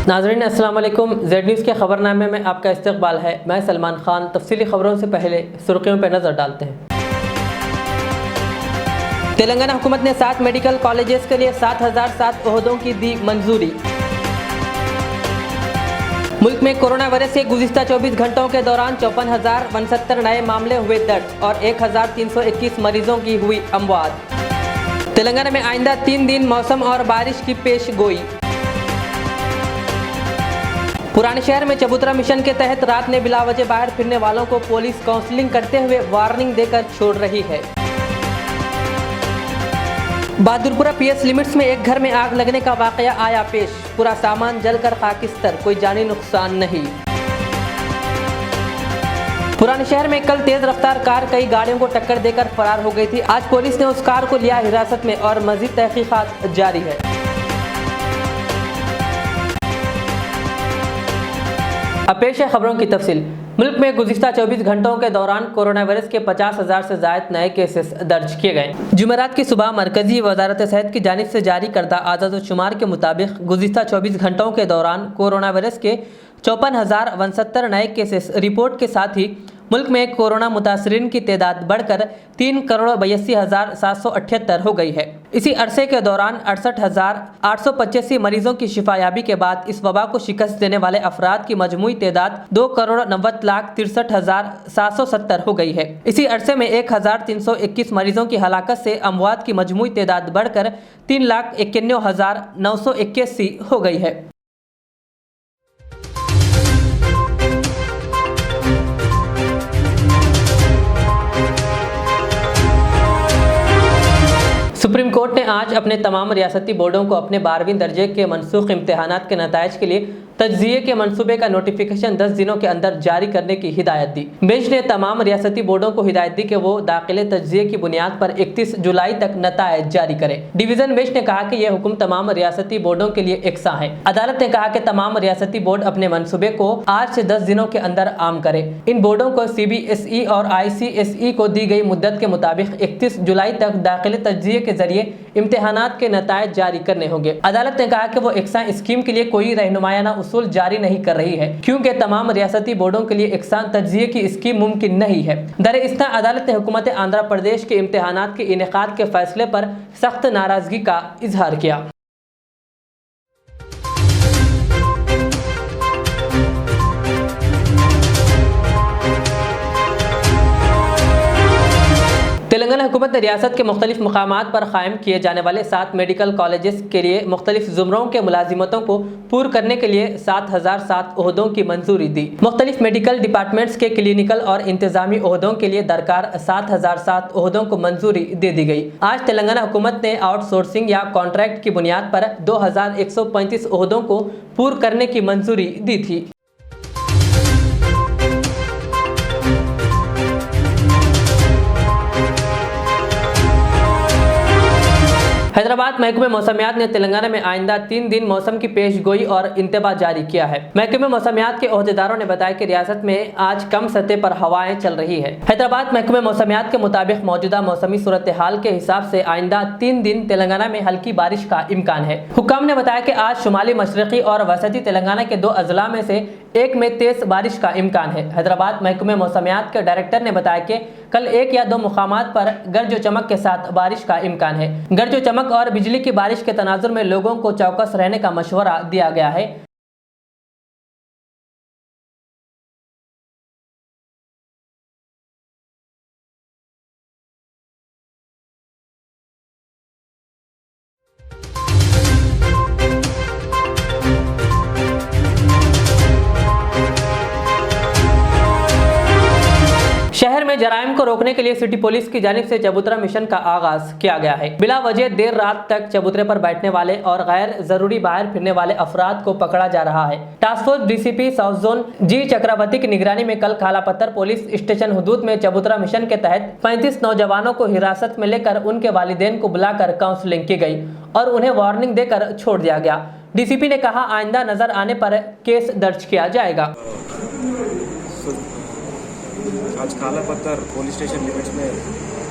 नाज़रीन अस्सलाम वालेकुम। ज़ेड न्यूज़ के खबरनामे में आपका इस्तकबाल है। मैं सलमान खान। तफसीली खबरों से पहले सुर्खियों पर नज़र डालते हैं। तेलंगाना हुकूमत ने 7 मेडिकल कॉलेजेस के लिए 7007 ओहदों की दी मंजूरी। मुल्क में कोरोना वायरस के गुज़िश्ता 24 घंटों के दौरान 54,069 नए मामले हुए दर्ज और 1,321 मरीजों की हुई अमवात। तेलंगाना में आइंदा 3 दिन मौसम और बारिश की पेश गोई। पुराने शहर में चबूतरा मिशन के तहत रात में बिलावजह बाहर फिरने वालों को पुलिस काउंसलिंग करते हुए वार्निंग देकर छोड़ रही है। बहादुरपुरा पीएस लिमिट्स में एक घर में आग लगने का वाकया आया पेश। पूरा सामान जलकर खाकिस्तर, कोई जानी नुकसान नहीं। पुराने शहर में कल तेज रफ्तार कार कई गाड़ियों को टक्कर देकर फरार हो गई थी। आज पुलिस ने उस कार को लिया हिरासत में और मजीद तहकीकात जारी है। अब पेश है खबरों की तफसील। मुल्क में गुज़िश्ता 24 घंटों के दौरान कोरोना वायरस के 50,000 से ज़ायद नए केसेस दर्ज किए गए। जुमेरात की सुबह मरकजी वजारत सेहत की जानिब से जारी करदा आदाद-ओ-शुमार के मुताबिक गुज़िश्ता 24 घंटों के दौरान कोरोना वायरस के 54,069 नए केसेस रिपोर्ट के साथ ही मुल्क में कोरोना मुतासरीन की तादाद बढ़कर 3,82,778 हो गई है। इसी अरसे के दौरान 68,885 मरीजों की शिफायाबी के बाद इस वबा को शिकस्त देने वाले अफराद की मजमूई तादाद 2,90,63,770 हो गई है। इसी अरसे में 1,321 मरीजों की हलाकत से अमवात की मजमूई तादाद बढ़कर 3,91,981 हो गई है। सुप्रीम कोर्ट ने आज अपने तमाम रियासती बोर्डों को अपने 12वीं दर्जे के मनसूख इम्तहानात के नताइज के लिए तज्जिए के मंसूबे का नोटिफिकेशन 10 दिनों के अंदर जारी करने की हिदायत दी। बेंच ने तमाम रियासती बोर्डों को हिदायत दी कि वो दाखिले तज्जिए की बुनियाद पर 31 जुलाई तक नताइज जारी करें। डिवीजन बेंच ने कहा कि यह हुक्म तमाम रियासती बोर्डों के लिए एकसा है। अदालत ने कहा कि तमाम रियासती बोर्ड अपने मंसूबे को आज से 10 दिनों के अंदर आम करें। इन बोर्डों को CBSE और ICSE को दी गई मुद्दत के मुताबिक 31 जुलाई तक दाखिले तज्जिए के जरिए इम्तहानात के नताइज जारी करने होंगे। अदालत ने कहा कि वो एकसा स्कीम के लिए कोई रहनुमायाना उसूल जारी नहीं कर रही है, क्योंकि तमाम रियासती बोर्डों के लिए एकसान तज्जिए की स्कीम मुमकिन नहीं है। दरअसल अदालत ने हुकूमत आंध्र प्रदेश के इम्तहानात के इनेकाद के फैसले पर सख्त नाराजगी का इजहार किया। तेलंगाना हुकूमत ने रियासत के मुख्तलिफ मकामात पर कायम किए जाने वाले 7 मेडिकल कॉलेजेस के लिए मुख्तलिफ जुमरों के मुलाजिमतों को पूर करने के लिए 7,007 ओहदों की मंजूरी दी। मुख्तलिफ मेडिकल डिपार्टमेंट्स के क्लिनिकल और इंतजामी ओहदों के लिए दरकार 7,007 ओहदों को मंजूरी दे दी गई। आज तेलंगाना हुकूमत ने आउटसोर्सिंग या कॉन्ट्रैक्ट की बुनियाद पर 2,135 ओहदों को पूर करने की मंजूरी दी थी। हैदराबाद महकमे मौसमियात ने तेलंगाना में आइंदा 3 दिन मौसम की पेश गोई और इंतबा जारी किया है। महकमे मौसमियात के ओहदेदारों ने बताया कि रियासत में आज कम सतह पर हवाएं चल रही है। हैदराबाद महकमे मौसमियात के मुताबिक मौजूदा मौसमी सूरत हाल के हिसाब से आइंदा 3 दिन तेलंगाना में हल्की बारिश का इम्कान है। हुक्काम ने बताया कि आज शुमाली मशरकी और वसती तेलंगाना के 2 अजला में से एक में तेज बारिश का इम्कान है। हैदराबाद महकमे मौसमियात के डायरेक्टर ने बताया कि कल 1 या 2 मुकामात पर गर्ज चमक के साथ बारिश का इम्कान है। गर्ज चमक और बिजली की बारिश के तनाजुर में लोगों को चौकस रहने का मशवरा दिया गया है। शहर में जराइम को रोकने के लिए सिटी पुलिस की जानिब से चबूतरा मिशन का आगाज किया गया है। बिला वजह देर रात तक चबूतरे पर बैठने वाले और गैर जरूरी बाहर फिरने वाले अफराद को पकड़ा जा रहा है। Task force DCP south zone G Chakravarti की निगरानी में कल कालापत्थर पुलिस स्टेशन हुदूद में चबूतरा मिशन के तहत 35 नौजवानों को हिरासत में लेकर उनके वालिदैन को बुलाकर काउंसलिंग की गई और उन्हें वार्निंग देकर छोड़ दिया गया। DCP ने कहा आइंदा नजर आने पर केस दर्ज किया जाएगा। आज कालापत्थर पुलिस स्टेशन लिमिट्स में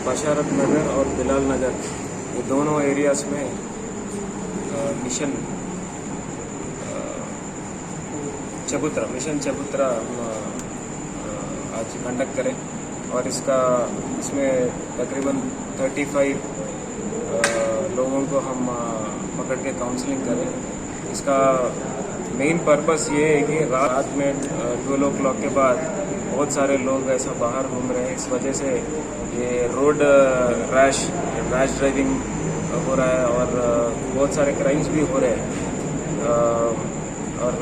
बशारत नगर और बिलाल नगर ये दोनों एरियाज़ में मिशन चबूतरा मिशन चबूतरा आज कंडक्ट करें और इसमें तकरीबन 35 लोगों को हम पकड़ के काउंसलिंग करें। इसका मेन पर्पस ये है कि रात में 12 o'clock के बाद बहुत सारे लोग ऐसा बाहर घूम रहे हैं, इस वजह से ये रोड रैश ड्राइविंग हो रहा है और बहुत सारे क्राइम्स भी हो रहे हैं। और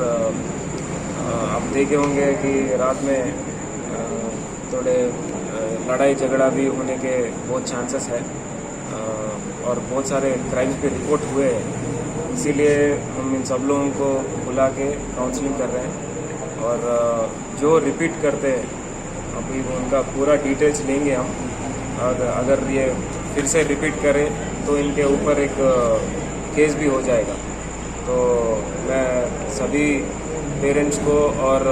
आप देखे होंगे कि रात में थोड़े लड़ाई झगड़ा भी होने के बहुत चांसेस है और बहुत सारे क्राइम्स पे रिपोर्ट हुए हैं। इसीलिए हम इन सब लोगों को बुला के काउंसलिंग कर रहे हैं और जो रिपीट करते हैं अभी उनका पूरा डिटेल्स लेंगे हम। और अगर ये फिर से रिपीट करें तो इनके ऊपर एक केस भी हो जाएगा। तो मैं सभी पेरेंट्स को और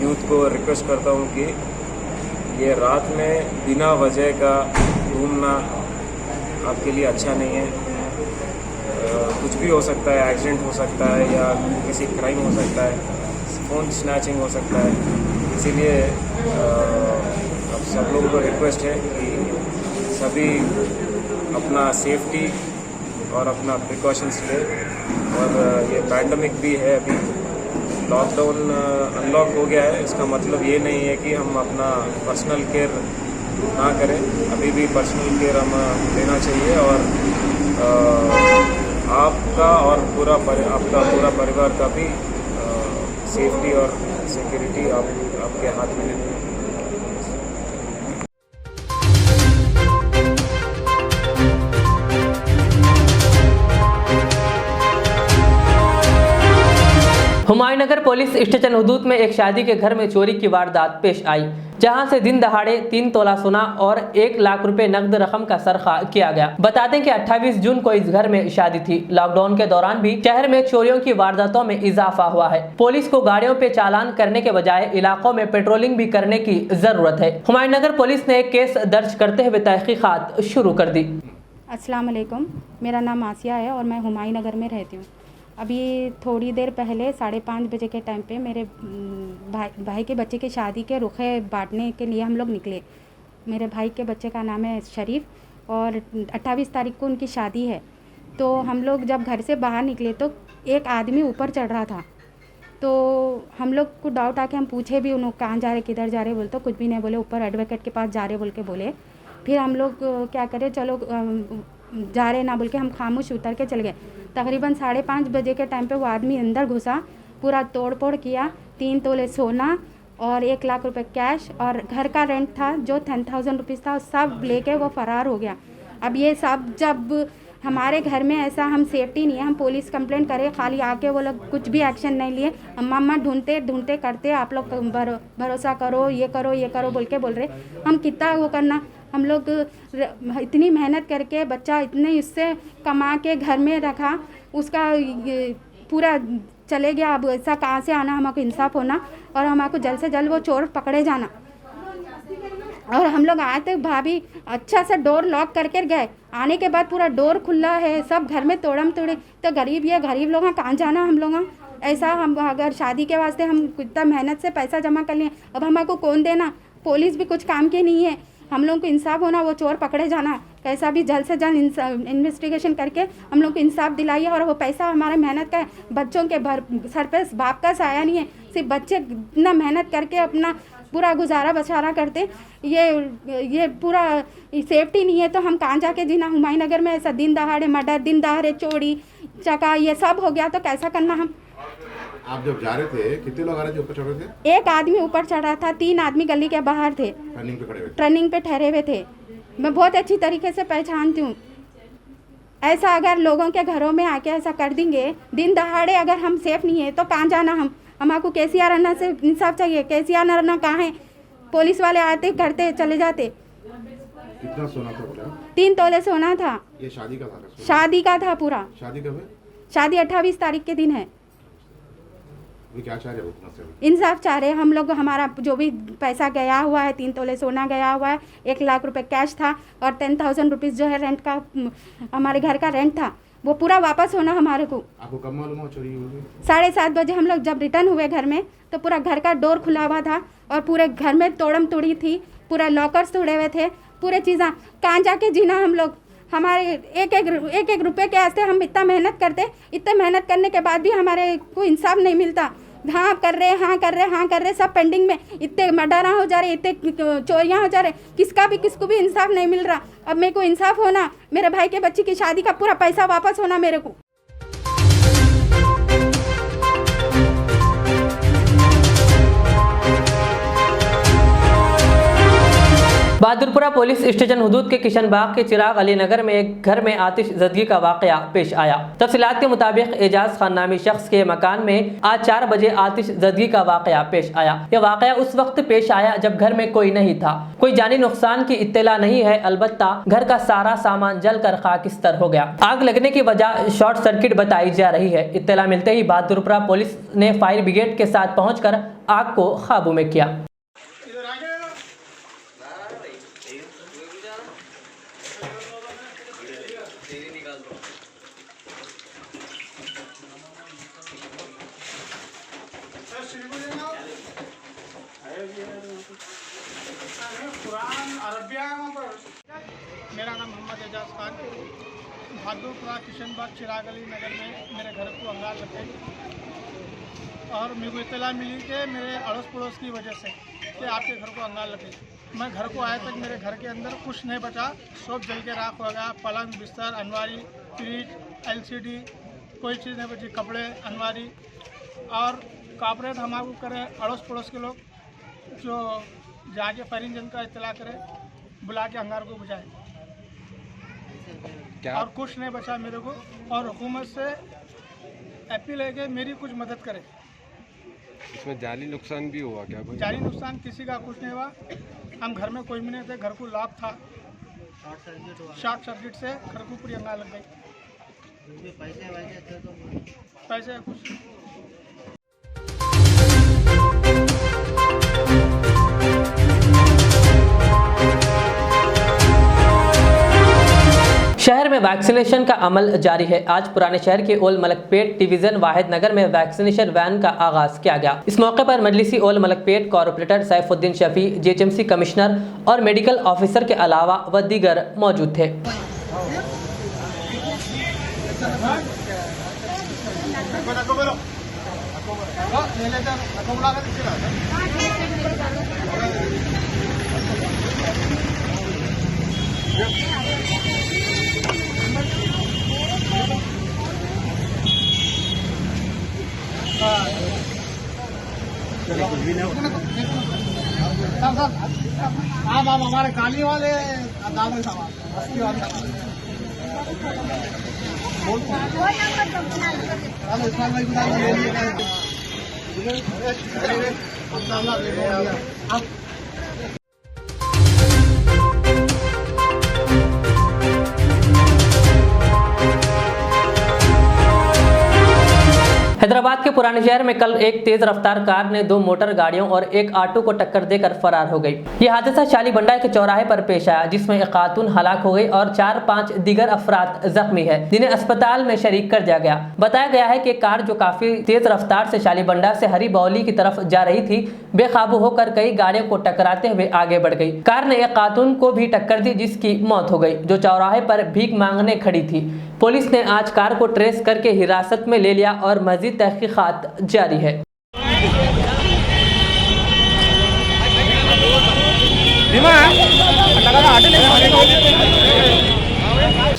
यूथ को रिक्वेस्ट करता हूँ कि ये रात में बिना वजह का घूमना आपके लिए अच्छा नहीं है। कुछ भी हो सकता है, एक्सीडेंट हो सकता है या किसी क्राइम हो सकता है, फ़ोन स्नैचिंग हो सकता है। इसीलिए अब सब लोगों को रिक्वेस्ट है कि सभी अपना सेफ्टी और अपना प्रिकॉशंस ले। और ये पैंडमिक भी है, अभी लॉकडाउन अनलॉक हो गया है, इसका मतलब ये नहीं है कि हम अपना पर्सनल केयर ना करें। अभी भी पर्सनल केयर हम लेना चाहिए और आपका और आपका पूरा परिवार का भी सेफ्टी और सिक्योरिटी आपके हाथ में है। हुमायूंनगर पुलिस स्टेशन हदूद में एक शादी के घर में चोरी की वारदात पेश आई, जहां से दिन दहाड़े 3 तोला सोना और 1 लाख रुपए नकद रकम का सरखा किया गया। बता दें कि 28 जून को इस घर में शादी थी। लॉकडाउन के दौरान भी शहर में चोरियों की वारदातों में इजाफा हुआ है। पुलिस को गाड़ियों पे चालान करने के बजाय इलाकों में पेट्रोलिंग भी करने की जरूरत है। हुमायूंनगर पुलिस ने एक केस दर्ज करते हुए तहकीकात शुरू कर दी। अस्सलाम वालेकुम, मेरा नाम आसिया है और मैं हुमायूंनगर में रहती हूँ। अभी थोड़ी देर पहले 5:30 बजे के टाइम पे मेरे भाई के बच्चे की शादी के रुखे बांटने के लिए हम लोग निकले। मेरे भाई के बच्चे का नाम है शरीफ और 28 तारीख को उनकी शादी है। तो हम लोग जब घर से बाहर निकले तो एक आदमी ऊपर चढ़ रहा था। तो हम लोग को डाउट आके हम पूछे भी उन्होंने कहाँ जा रहे, किधर जा रहे, बोले तो कुछ भी नहीं बोले, ऊपर एडवोकेट के पास जा रहे बोल के बोले। फिर हम लोग क्या करें, चलो जा रहे ना बोल के हम खामोश उतर के चले गए। तकरीबन 5:30 बजे के टाइम पे वो आदमी अंदर घुसा, पूरा तोड़ फोड़ किया। 3 तोले सोना और 1 लाख रुपए कैश और घर का रेंट था जो 10,000 रुपीज़ था, सब लेके वो फरार हो गया। अब ये सब जब हमारे घर में ऐसा हम सेफ्टी नहीं है, हम पुलिस कंप्लेंट करें, खाली आके वो लोग कुछ भी एक्शन नहीं लिए। अम्मा ढूंढते करते आप लोग भरोसा करो, ये करो बोल के बोल रहे। हम कितना वो करना, हम लोग इतनी मेहनत करके बच्चा इतने इससे कमा के घर में रखा, उसका पूरा चले गया। अब ऐसा कहाँ से आना, हमको इंसाफ होना और हमको जल्द से जल्द वो चोर पकड़े जाना। और हम लोग आए थे, भाभी अच्छा सा डोर लॉक करके गए। आने के बाद पूरा डोर खुला है, सब घर में तोड़म तोड़े। तो गरीब लोग कहाँ जाना हम लोग। ऐसा हम अगर शादी के वास्ते हम कितना मेहनत से पैसा जमा कर लिए, अब हमको कौन देना। पुलिस भी कुछ काम की नहीं है, हम लोग को इंसाफ होना, वो चोर पकड़े जाना। कैसा भी जल्द से जल्द इन्वेस्टिगेशन करके हम लोग को इंसाफ दिलाइए। और वो पैसा हमारा मेहनत का है, बच्चों के सर पे बाप का साया नहीं है। सिर्फ बच्चे इतना मेहनत करके अपना पूरा गुजारा बचारा करते, ये पूरा सेफ्टी नहीं है तो हम कहाँ जाके जीना। हुमायूंनगर में ऐसा दिन दहाड़े मर्डर, दिन दहाड़े चोरी चका ये सब हो गया तो कैसा करना हम। आप जब जा रहे थे कितने लोग आ रहे थे, ऊपर चढ़ रहे थे? एक आदमी ऊपर चढ़ रहा था, 3 आदमी गली के बाहर थे, टर्निंग पे ठहरे हुए थे। मैं बहुत अच्छी तरीके से पहचानती हूँ। ऐसा अगर लोगों के घरों में आके ऐसा कर देंगे दिन दहाड़े, अगर हम सेफ नहीं है तो कहाँ जाना हम। हमको केसीआर अन्ना से इंसाफ चाहिए। केसीआर अन्ना कहाँ है? पुलिस वाले आते करते चले जाते। कितना सोना था? 3 तोले सोना था। ये शादी का था? शादी का था पूरा। शादी कब है? शादी 28 तारीख के दिन है। क्या चाह रहे हो? इंसाफ चाह रहे हम लोग। हमारा जो भी पैसा गया हुआ है, 3 तोले सोना गया हुआ है, 1 लाख रुपए कैश था और 10,000 रुपीज़ जो है रेंट का, हमारे घर का रेंट था, वो पूरा वापस होना हमारे को। आपको कब मालूम हुआ चोरी होगी? 7:30 बजे हम लोग जब रिटर्न हुए घर में तो पूरा घर का डोर खुला हुआ था और पूरे घर में तोड़म तोड़ी थी, पूरा लॉकर्स तोड़े हुए थे, पूरे चीज़ें कहाँ जाके जीना हम लोग। हमारे एक रुपए के वास्ते हम इतना मेहनत करते, इतने मेहनत करने के बाद भी हमारे को इंसाफ नहीं मिलता। हाँ कर रहे सब पेंडिंग में, इतने मर्डर हो जा रहे, इतने चोरियाँ हो जा रहे, किसको भी इंसाफ नहीं मिल रहा। अब मेरे को इंसाफ होना, मेरे भाई के बच्चे की शादी का पूरा पैसा वापस होना मेरे को। बहादुरपुरा पुलिस स्टेशन हुदूद के किशनबाग के चिराग अली नगर में एक घर में आतिशज़दगी का वाकया पेश आया। तफसीलात के मुताबिक एजाज खान नामी शख्स के मकान में आज 4 बजे आतिशज़दगी का वाकया पेश आया। यह वाकया उस वक्त पेश आया जब घर में कोई नहीं था। कोई जानी नुकसान की इत्तला नहीं है, अलबत्ता घर का सारा सामान जलकर खाकिस्तर हो गया। आग लगने की वजह शॉर्ट सर्किट बताई जा रही है। इत्तला मिलते ही बहादुरपुरा पुलिस ने फायर ब्रिगेड के साथ पहुंचकर आग को काबू में किया। मेरा नाम मोहम्मद एजाज खान, बहादुरपुरा किशनबाग चिराग अली नगर में मेरे घर को अंगार लग गई और मेरे को इत्तला मिली कि मेरे अड़ोस पड़ोस की वजह से कि आपके घर को अंगार लग गई। मैं घर को आया तक मेरे घर के अंदर कुछ नहीं बचा, सब जल के राख हो गया। पलंग, बिस्तर, अलमारी, फ्रिज, LCD, कोई चीज़ नहीं बची। कपड़े, अलमारी और कॉपरेट हमारे करे अड़ोस पड़ोस के लोग जो जाके फायर इंजन का इत्तला करे, बुला के अंगार को बुझाए। और कुछ नहीं बचा मेरे को। और हुकूमत से अपील है कि मेरी कुछ मदद करे। इसमें जाली नुकसान भी हुआ क्या? कोई जाली नुकसान किसी का कुछ नहीं हुआ। हम घर में कोई भी नहीं थे, घर को लॉक था, शॉर्ट सर्किट से घर को पूरी अंगार लग गई। पैसे कुछ शहर में वैक्सीनेशन का अमल जारी है। आज पुराने शहर के ओल मलकपेट डिवीजन वाहिद नगर में वैक्सीनेशन वैन का आगाज किया गया। इस मौके पर मजलिसी ओल Malakpet corporator Saifuddin Shafi, GHMC commissioner और मेडिकल ऑफिसर के अलावा व दीगर मौजूद थे। आप हमारे काली वाले दावल सामान हैदराबाद के पुराने शहर में कल एक तेज रफ्तार कार ने 2 मोटर गाड़ियों और एक ऑटो को टक्कर देकर फरार हो गई। यह हादसा शालीबंडा के चौराहे पर पेश आया, जिसमें एक खातून हलाक हो गई और 4-5 दीगर अफराद जख्मी है, जिन्हें अस्पताल में शरीक कर दिया गया। बताया गया है कि कार जो काफी तेज रफ्तार से शालीबंडा से हरी बौली की तरफ जा रही थी, बेकाबू होकर कई गाड़ियों को टकराते हुए आगे बढ़ गई। कार ने एक खातून को भी टक्कर दी, जिसकी मौत हो गई, जो चौराहे पर भीख मांगने खड़ी थी। पुलिस ने आज कार को ट्रेस करके हिरासत में ले लिया और मजीद तहकीकात जारी है।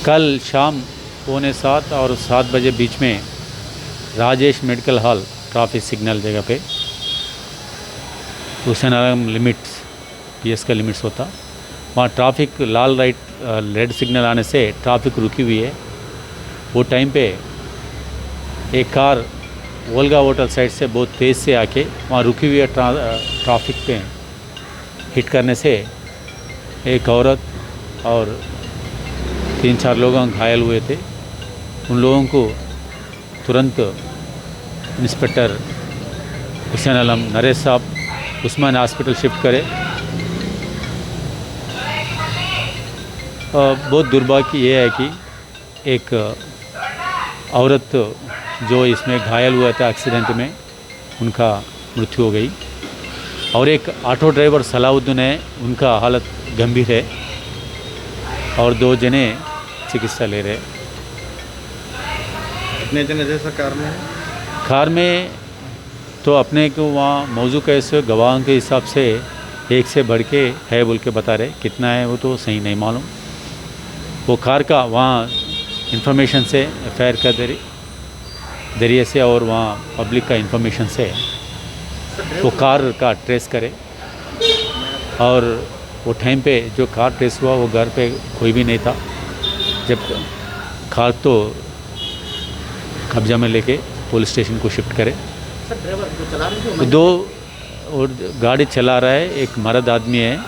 कल शाम 6:45 और 7 बजे बीच में Rajesh medical hall traffic signal जगह पे हुसैन आलम लिमिट्स PS का लिमिट्स होता, वहाँ ट्रैफिक लाल रेड सिग्नल आने से ट्रैफिक रुकी हुई है। वो टाइम पे एक कार वोल्गा होटल साइड से बहुत तेज़ से आके वहाँ रुकी हुई है ट्रैफिक पे हिट करने से एक औरत और 3-4 लोग घायल हुए थे। उन लोगों को तुरंत इंस्पेक्टर हुसैन आलम नरेश साहब उस्मान हॉस्पिटल शिफ्ट करे। बहुत दुर्भाग्य ये है कि एक औरत जो इसमें घायल हुआ था एक्सीडेंट में, उनका मृत्यु हो गई। और एक ऑटो ड्राइवर सलाउद्दीन है, उनका हालत गंभीर है और 2 जने चिकित्सा ले रहे। कितने जने जैसा कार में है? कार में तो अपने को वहाँ मौजू कैसे गवाहों के हिसाब से 1 से बढ़ के है बोल के बता रहे, कितना है वो तो सही नहीं मालूम। वो कार का वहाँ इंफॉर्मेशन से एफआईआर का जरिए से और वहाँ पब्लिक का इंफॉर्मेशन से वो कार का ट्रेस करे। और वो टाइम पे जो कार ट्रेस हुआ वो घर पे कोई भी नहीं था, जब कार तो कब्जा में लेके पुलिस स्टेशन को शिफ्ट करे। ड्राइवर जो चला रहे थे 2 और गाड़ी चला रहा है, एक मर्द आदमी है,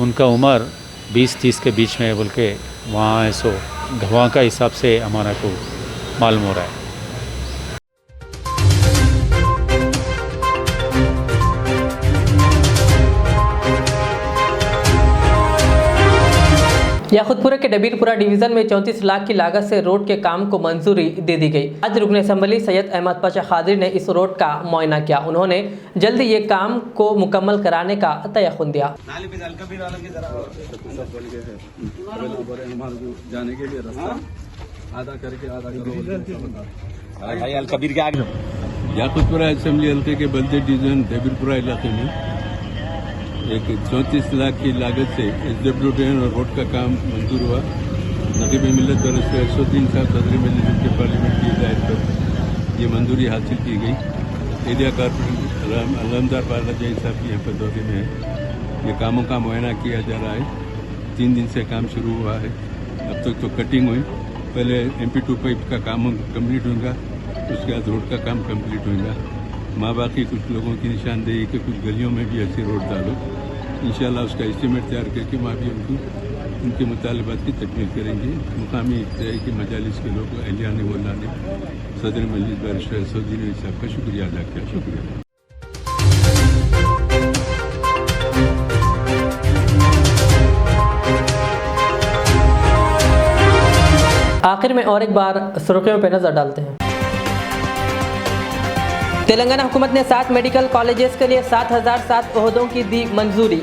उनका उम्र 20-30 के बीच में है बोल के वहाँ है। सो गवाह का हिसाब से हमारा को मालूम हो रहा है। याकुतपुरा के डबीरपुरा डिवीजन में 34 लाख की लागत से रोड के काम को मंजूरी दे दी गई। आज रुकन असम्बली सैयद अहमद पाशा खादरी ने इस रोड का मुआयना किया। उन्होंने जल्द ये काम को मुकम्मल कराने का तयख्खुन दिया। याकुतपुरा असेंबली हल्के के बल्दे डिवीजन डबीरपुरा इलाके में एक 34 लाख की लागत से SW ड्रेन और रोड का काम मंजूर हुआ। नकीब मिल्लत और 103 साहब सदर मजलिस के पार्लियामेंट की हिदायत पर ये मंजूरी हासिल की गई। एरिया कारपोरेटर अलमदार बालाजी साहब की यहाँ पर दौरे में है। ये कामों का मुआयना किया जा रहा है। 3 दिन से काम शुरू हुआ है। अब तक तो कटिंग हुई, पहले MP2 पाइप का काम कम्प्लीट होगा, उसके बाद रोड का काम कम्प्लीट होगा। माँ बाकी कुछ लोगों की निशानदेही के कुछ गलियों में भी ऐसी रोड डालो। इंशाल्लाह उसका एस्टीमेट तैयार करके वहाँ भी उनके मुतालबात की तकमील करेंगे। मुकामी इब्तदाई के मजालिस के लोग अहलियान मोल्ला ने सदर मजलिस बैरिस्टर असदुद्दीन साहब का शुक्रिया अदा किया। शुक्रिया। आखिर में और एक बार सुर्खियों पर नजर डालते हैं। तेलंगाना हुकूमत ने 7 मेडिकल कॉलेजेस के लिए 7007 ओहदों की दी मंजूरी।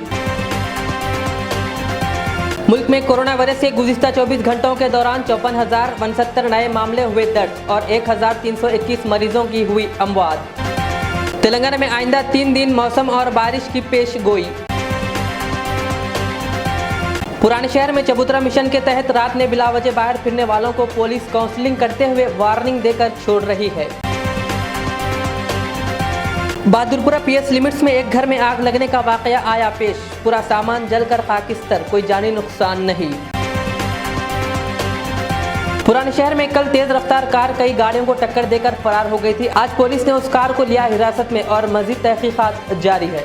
मुल्क में कोरोना वायरस के गुज़िश्ता 24 घंटों के दौरान 54,069 नए मामले हुए दर्ज और 1,321 मरीजों की हुई अमवात। तेलंगाना में आइंदा 3 दिन मौसम और बारिश की पेश गोई। पुराने शहर में चबूतरा मिशन के तहत रात में बिलावजह बाहर फिरने वालों को पुलिस काउंसलिंग करते हुए वार्निंग देकर छोड़ रही है। बहादुरपुरा PS लिमिट्स में एक घर में आग लगने का वाकया आया पेश। पूरा सामान जलकर खाकिस्तर, कोई जानी नुकसान नहीं। पुराने शहर में कल तेज रफ्तार कार कई गाड़ियों को टक्कर देकर फरार हो गई थी। आज पुलिस ने उस कार को लिया हिरासत में और मजीद तहकीकात जारी है।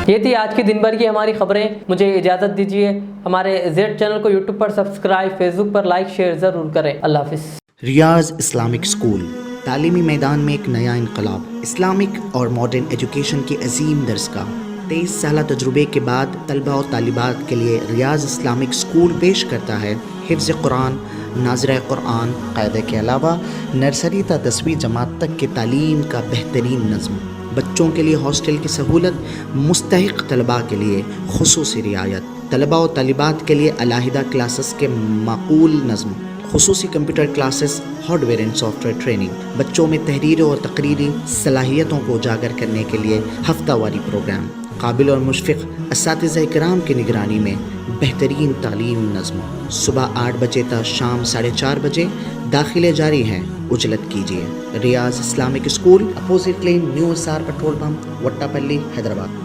ये थी आज की दिन भर की हमारी खबरें। मुझे इजाज़त दीजिए। हमारे Z चैनल को YouTube पर सब्सक्राइब, Facebook पर लाइक शेयर ज़रूर करें। अल्लाह हाफिज़। रियाज इस्लामिक स्कूल तालीमी मैदान में एक नया इनकलाब। इस्लामिक और मॉडर्न एजुकेशन की अजीम दरसगाह। 23 साल तजुर्बे के बाद तलबा और तालिबात के लिए रियाज इस्लामिक स्कूल पेश करता है हिफ्ज़ कुरान, नाज़िरा कुरान, क़ायदे के अलावा नर्सरी तक 10वीं जमात तक के तालीम का बेहतरीन नज़्म। बच्चों के लिए हॉस्टल की सहूलत, मुस्तहिक़ तलबा के लिए खुसूसी रियायत, तलबा और तालिबात के लिए अलहदा क्लासेस के माकूल नज़्म, खुसूसी computer classes, hardware and software training. बच्चों में तहरीर और तकरीरी सलाहियतों को उजागर करने के लिए हफ्तावारी प्रोग्राम। काबिल और मुशफ़िक़ असातिज़ा किराम की निगरानी में बेहतरीन तालीम नज़्म। सुबह 8 बजे तक शाम 4:30 बजे दाखिले जारी हैं। उजलत कीजिए। Riyaz Islamic school, opposite lane, new SR petrol pump, Vattepally, Hyderabad.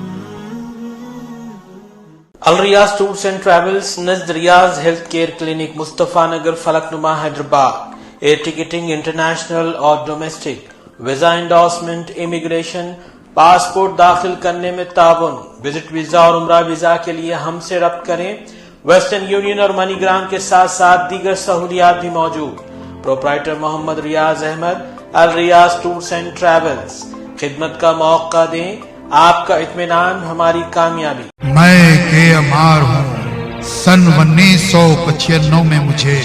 Al Riyaz tours and travels नज़द Riyaz health care clinic, Mustafa Nagar, Falaknuma, Hyderabad. Air ticketing international और domestic, visa endorsement, immigration, passport दाखिल करने में ताउन, विजिट वीजा और उम्रा वीजा के लिए हमसे रब्त करें। वेस्टर्न यूनियन और मनीग्राम के साथ साथ दीगर सहूलियात भी मौजूद। Proprietor Mohammad Riyaz Ahmed, Al Riyaz tours and travels. खिदमत का मौका दें, आपका इत्मीनान हमारी कामयाबी। मैं के अमार हूँ, सन 1995 में मुझे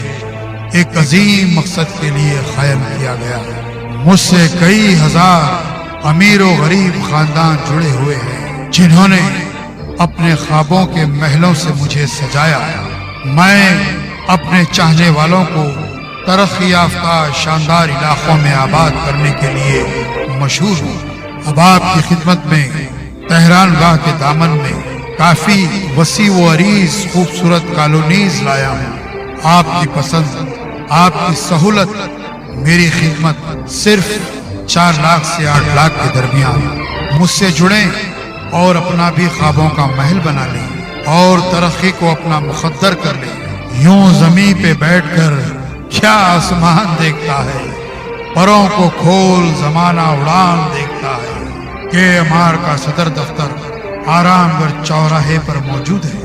एक अजीम मकसद के लिए कायम किया गया। मुझसे कई हजार अमीर और गरीब खानदान जुड़े हुए हैं जिन्होंने अपने ख्वाबों के महलों से मुझे सजाया। मैं अपने चाहने वालों को तरक्की याफ्ता शानदार इलाकों में आबाद करने के लिए मशहूर हूँ। अब आपकी खिदमत में तेहरान गाह के दामन में काफी वसी व अरीज खूबसूरत कॉलोनीज लाया हूँ। आपकी पसंद, आपकी सहूलत, मेरी खिदमत सिर्फ 4 लाख से 8 लाख के दरमियान। मुझसे जुड़ें और अपना भी ख्वाबों का महल बना लें और तरक्की को अपना मुकद्दर कर लें। यूं जमीन पे बैठकर क्या आसमान देखता है, परों को खोल जमाना उड़ान देखता है। के एम आर का सदर दफ्तर आरामगढ़ चौराहे पर मौजूद है।